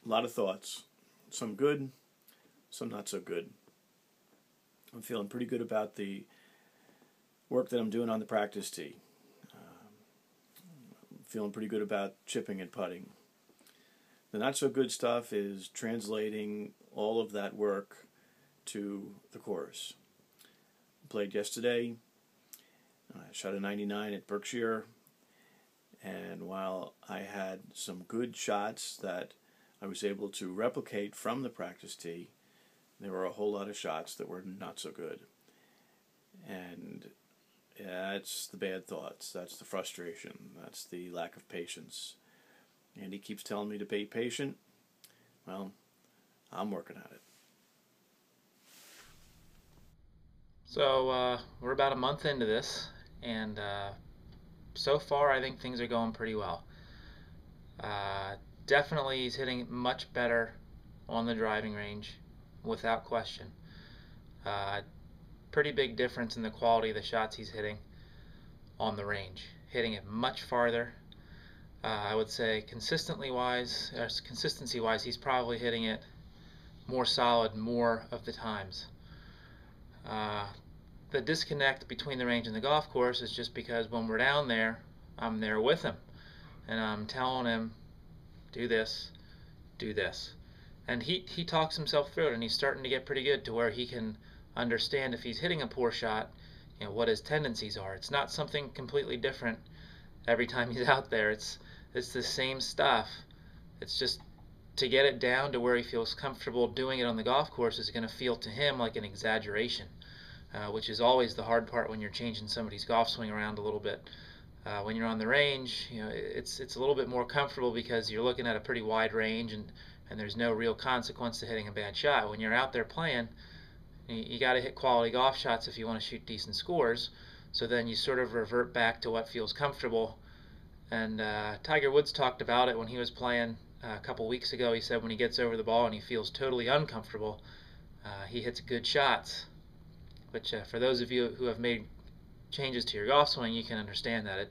A lot of thoughts. Some good, some not so good. I'm feeling pretty good about the work that I'm doing on the practice tee. I'm feeling pretty good about chipping and putting. The not so good stuff is translating all of that work to the course. I played yesterday. I shot a 99 at Berkshire, and while I had some good shots that I was able to replicate from the practice tee, there were a whole lot of shots that were not so good. And that's the bad thoughts, that's the frustration, that's the lack of patience. And he keeps telling me to be patient. Well, I'm working at it. So we're about a month into this, and so far I think things are going pretty well. Definitely he's hitting much better on the driving range, without question. Pretty big difference in the quality of the shots he's hitting on the range. Hitting it much farther. I would say consistency-wise, he's probably hitting it more solid more of the times. The disconnect between the range and the golf course is just because when we're down there, I'm there with him, and I'm telling him, do this, do this. And he talks himself through it, and he's starting to get pretty good to where he can understand if he's hitting a poor shot, what his tendencies are. It's not something completely different every time he's out there. It's the same stuff. It's just to get it down to where he feels comfortable doing it on the golf course is going to feel to him like an exaggeration, which is always the hard part when you're changing somebody's golf swing around a little bit. When you're on the range, it's a little bit more comfortable because you're looking at a pretty wide range, and there's no real consequence to hitting a bad shot. When you're out there playing, you got to hit quality golf shots if you want to shoot decent scores. So then you sort of revert back to what feels comfortable. And Tiger Woods talked about it when he was playing a couple weeks ago. He said when he gets over the ball and he feels totally uncomfortable, he hits good shots. Which for those of you who have made changes to your golf swing, you can understand that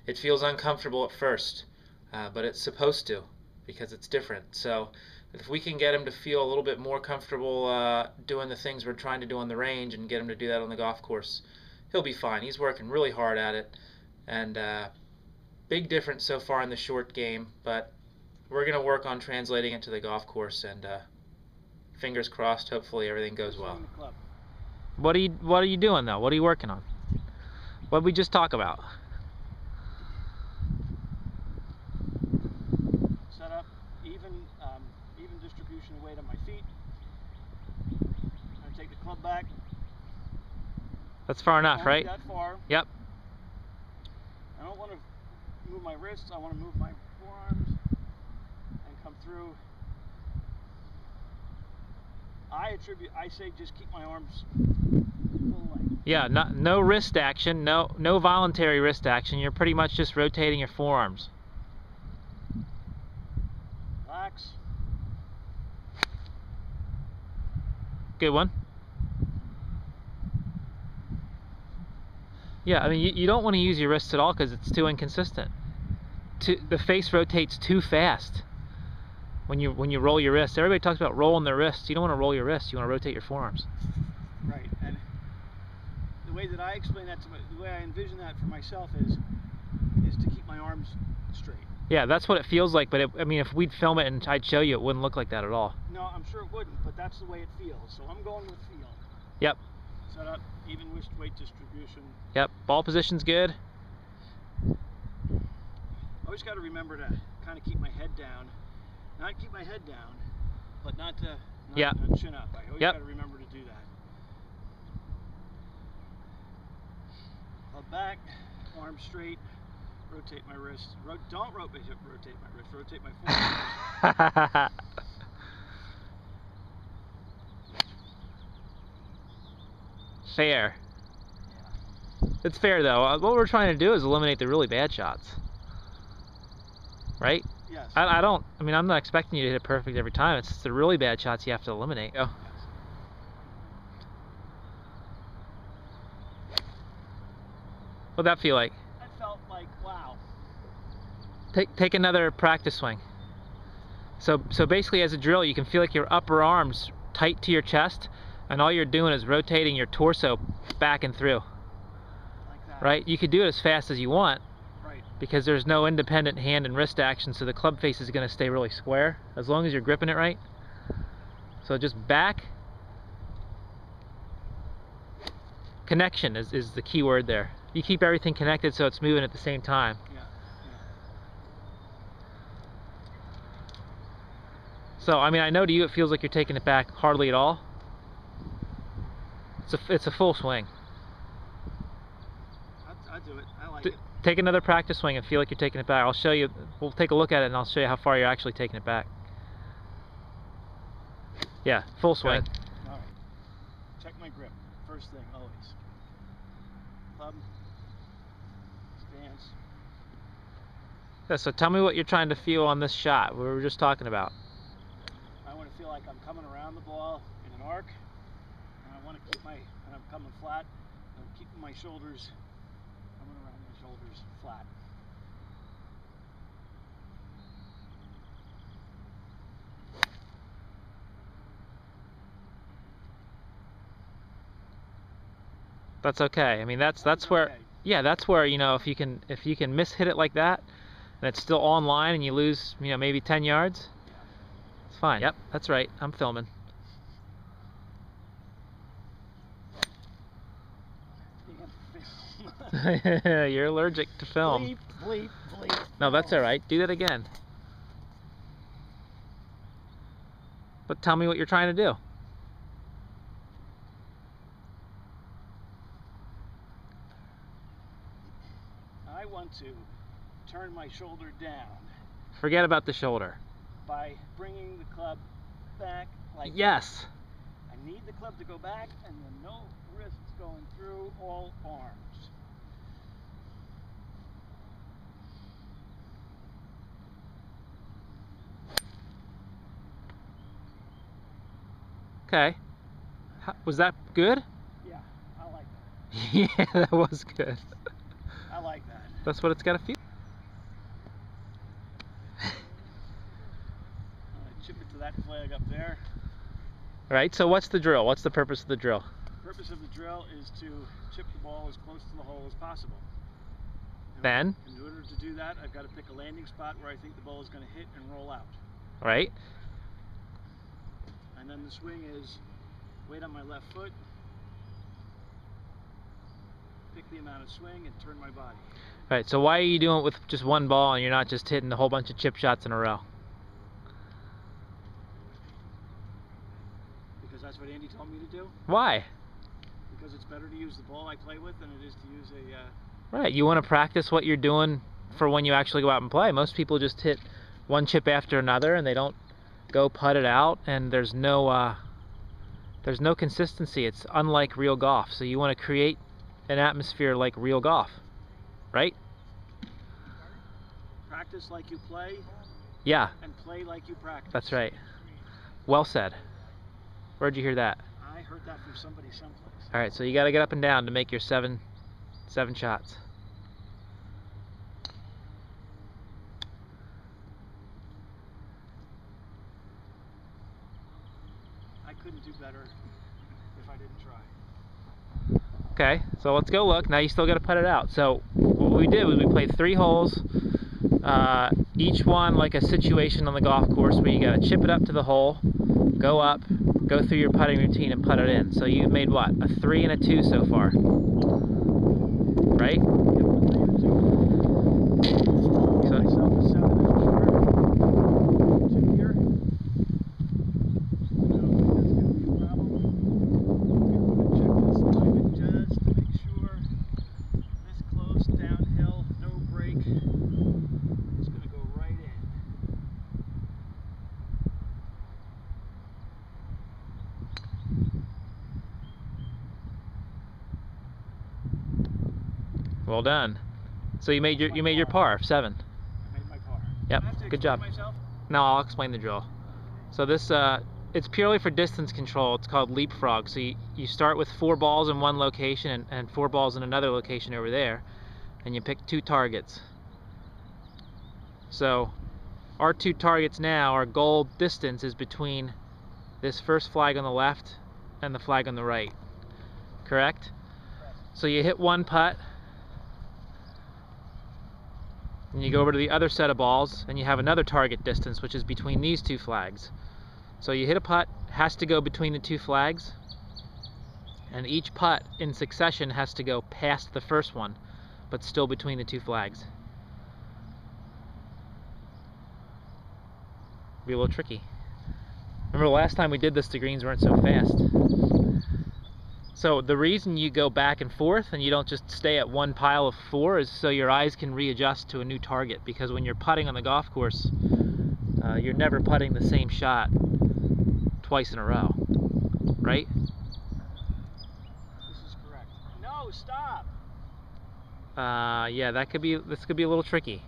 it feels uncomfortable at first, but it's supposed to, because it's different. So if we can get him to feel a little bit more comfortable doing the things we're trying to do on the range and get him to do that on the golf course, he'll be fine. He's working really hard at it, and big difference so far in the short game, but we're going to work on translating it to the golf course, and fingers crossed, hopefully everything goes well. What are you doing though? What are you working on? What did we just talk about? Set up even distribution of weight on my feet. I take the club back. That's far enough, right? That far. Yep. I don't want to move my wrists. I want to move my forearms and come through. I say just keep my arms full length. Yeah, no wrist action, no voluntary wrist action. You're pretty much just rotating your forearms. Relax. Good one. Yeah, I mean, you don't want to use your wrists at all because it's too inconsistent. The face rotates too fast when you roll your wrists. Everybody talks about rolling their wrists. You don't want to roll your wrists. You want to rotate your forearms. Right, and the way that I explain that the way I envision that for myself is to keep my arms straight. Yeah, that's what it feels like. But I mean, if we'd film it and I'd show you, it wouldn't look like that at all. No, I'm sure it wouldn't, but that's the way it feels. So I'm going with feel. Yep. Set up, even weight distribution. Yep, ball position's good. Always got to remember to kind of keep my head down. Not keep my head down, but not chin up. I always got to remember to do that. Club back, arms straight, rotate my wrist. Don't rotate my wrist, rotate my forearms. Fair. Yeah. It's fair though. What we're trying to do is eliminate the really bad shots. Right? Yes. I mean, I'm not expecting you to hit it perfect every time. It's the really bad shots you have to eliminate. Oh. What'd that feel like? That felt like, wow. Take another practice swing. So basically, as a drill, you can feel like your upper arm's tight to your chest, and all you're doing is rotating your torso back and through. Like that. Right? You could do it as fast as you want, Right. because there's no independent hand and wrist action, so the club face is going to stay really square as long as you're gripping it right. So just back. Connection is the key word there. You keep everything connected so it's moving at the same time. Yeah. So, I mean, I know to you it feels like you're taking it back hardly at all. It's a full swing. I do it. I like it. Take another practice swing and feel like you're taking it back. I'll show you. We'll take a look at it and I'll show you how far you're actually taking it back. Yeah, full swing. All right. Check my grip. First thing, always. Club. Stance. Yeah, so tell me what you're trying to feel on this shot we were just talking about. I want to feel like I'm coming around the ball in an arc, and I want to keep and I'm coming flat, and I'm keeping my shoulders, coming around my shoulders flat. That's okay. I mean, that's where, okay. yeah, that's where, you know, if you can mishit it like that, and it's still on line and you lose, you know, maybe 10 yards, it's fine. Yep, that's right. I'm filming. You're allergic to film. Bleep, bleep, bleep. No, that's all right. Do that again. But tell me what you're trying to do. I want to turn my shoulder down Forget about the shoulder. by bringing the club back like Yes. that. I need the club to go back and then no wrists going through, all arms. Okay. Was that good? Yeah, I like that. Yeah, that was good. I like that. That's what it's got to feel. Chip it to that flag up there. All right, so what's the drill? What's the purpose of the drill? The purpose of the drill is to chip the ball as close to the hole as possible. Then? In order to do that, I've got to pick a landing spot where I think the ball is going to hit and roll out. All right. And then the swing is weight on my left foot, pick the amount of swing, and turn my body. All right, so why are you doing it with just one ball and you're not just hitting a whole bunch of chip shots in a row? Because that's what Andy told me to do. Why? Because it's better to use the ball I play with than it is to use a... Right, you want to practice what you're doing for when you actually go out and play. Most people just hit one chip after another and they don't go putt it out, and there's no consistency. It's unlike real golf. So you want to create an atmosphere like real golf, right? Practice like you play. Yeah. And play like you practice. That's right. Well said. Where'd you hear that? I heard that from somebody someplace. All right, so you got to get up and down to make your seven shots. I couldn't do better if I didn't try. Okay, so let's go look. Now you still got to putt it out. So what we did was we played 3 holes, each one like a situation on the golf course where you got to chip it up to the hole, go up, go through your putting routine and putt it in. So you've made what? A 3 and a 2 so far, right? Well done. So you made your par 7. I made my par. Yep. I have to Good job. explain myself? No, I'll explain the drill. So this it's purely for distance control. It's called leapfrog. So you start with 4 balls in one location and 4 balls in another location over there, and you pick 2 targets. So our two targets now, our goal distance is between this first flag on the left and the flag on the right. Correct? So you hit one putt, and you go over to the other set of balls, and you have another target distance, which is between these two flags. So you hit a putt, has to go between the two flags, and each putt in succession has to go past the first one, but still between the two flags. Be a little tricky. Remember the last time we did this, the greens weren't so fast. So the reason you go back and forth and you don't just stay at one pile of 4 is so your eyes can readjust to a new target, because when you're putting on the golf course, you're never putting the same shot twice in a row, right? This is correct. No, stop. Yeah, this could be a little tricky.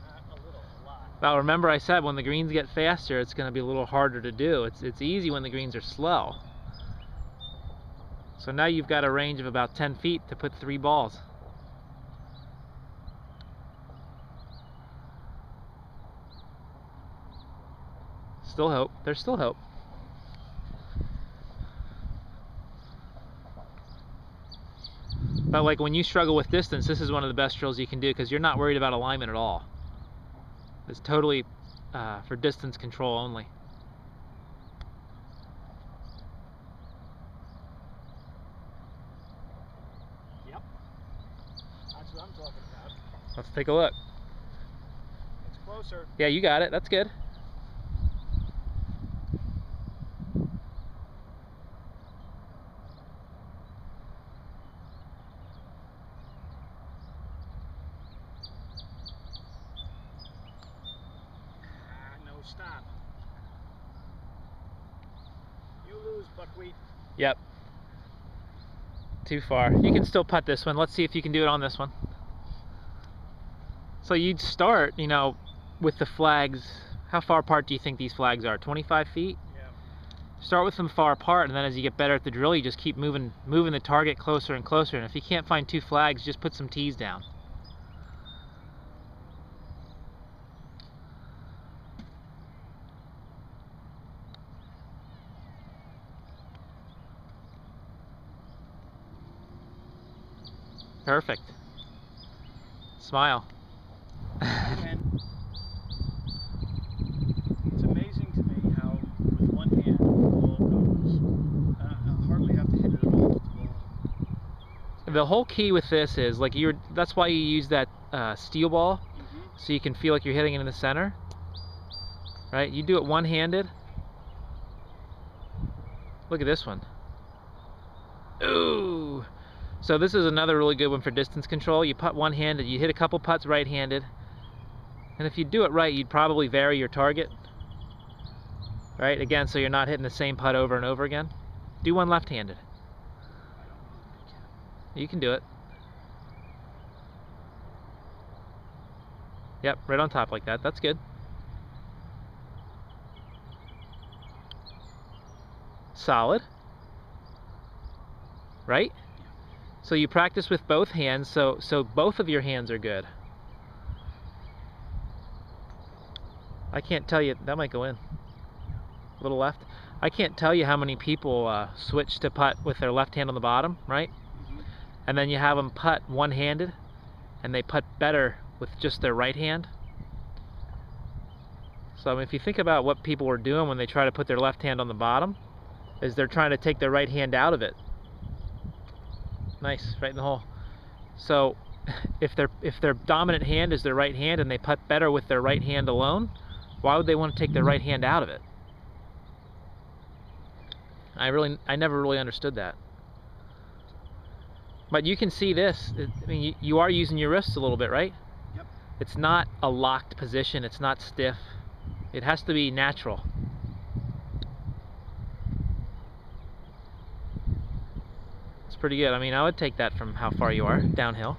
Not a little, a lot. Well, remember I said when the greens get faster, it's going to be a little harder to do. It's easy when the greens are slow. So now you've got a range of about 10 feet to put 3 balls. Still hope. There's still hope. But like when you struggle with distance, this is one of the best drills you can do, because you're not worried about alignment at all. It's totally for distance control only. Yep. That's what I'm talking about. Let's take a look. It's closer. Yeah, you got it. That's good. No, stop. You lose, buckwheat. Yep. Too far. You can still putt this one. Let's see if you can do it on this one. So you'd start, you know, with the flags. How far apart do you think these flags are? 25 feet? Yeah. Start with them far apart, and then as you get better at the drill, you just keep moving the target closer and closer. And if you can't find 2 flags, just put some tees down. Perfect. Smile. And it's amazing to me how with one hand the ball goes. I hardly have to hit it at all. The whole key with this is like that's why you use that steel ball, so you can feel like you're hitting it in the center. Right? You do it one-handed. Look at this one. Ooh. So this is another really good one for distance control. You putt one-handed, you hit a couple putts right-handed, and if you do it right, you'd probably vary your target. Right? Again, so you're not hitting the same putt over and over again. Do one left-handed. You can do it. Yep, right on top like that. That's good. Solid. Right? So you practice with both hands, so both of your hands are good. I can't tell you, that might go in. A little left. I can't tell you how many people switch to putt with their left hand on the bottom, right? And then you have them putt one-handed, and they putt better with just their right hand. So I mean, if you think about what people are doing when they try to put their left hand on the bottom, is they're trying to take their right hand out of it. Nice, right in the hole. So if their dominant hand is their right hand and they putt better with their right hand alone, why would they want to take their right hand out of it? I never really understood that. But you can see this. I mean, you are using your wrists a little bit, right? Yep. It's not a locked position. It's not stiff. It has to be natural. It's pretty good. I mean, I would take that from how far you are, downhill.